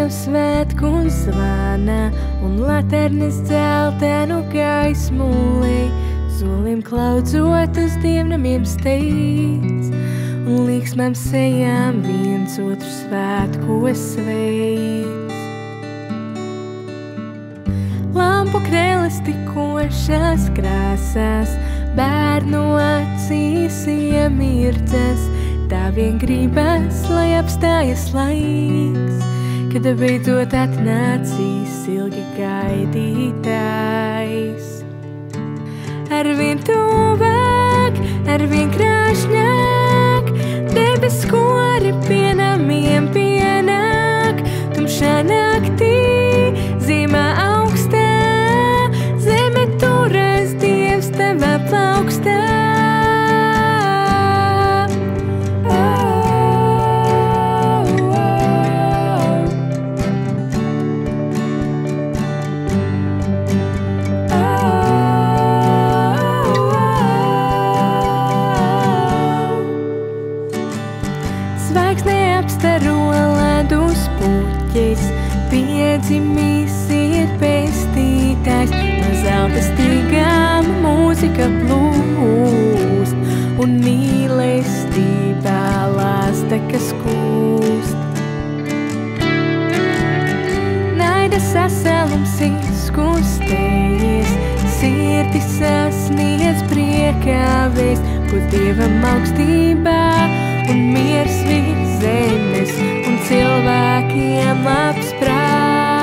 Ziemassvētku zvana un laternes dzeltenu gaismulī, solim klaudzot uz dievnamiem steidz, un līksmēm sejām viens otru svētkos sveic. Lampu krēles tikošās krāsās, bērnu acīs iemirdzas, tā vien gribas, lai apstājas laiks, kad beidzot atnācīs ilgi gaidītājs. Arvien tuvāk, arvien krāšņāk, debes skori pie namiem pienāk, tumšā naktī, zīmā augstā, zeme turas Dievs tavā plaukstā. Piedzimis ir pestītājs, no zelta stīgām mūzika plūst, un mīlestībā lāsta, kas kūst. Naida sasalums izkustējies, sirdi sasniedz priekā vēst, ko Dievam augstībā un miers virs zemes un cilvēkiem labs prāts.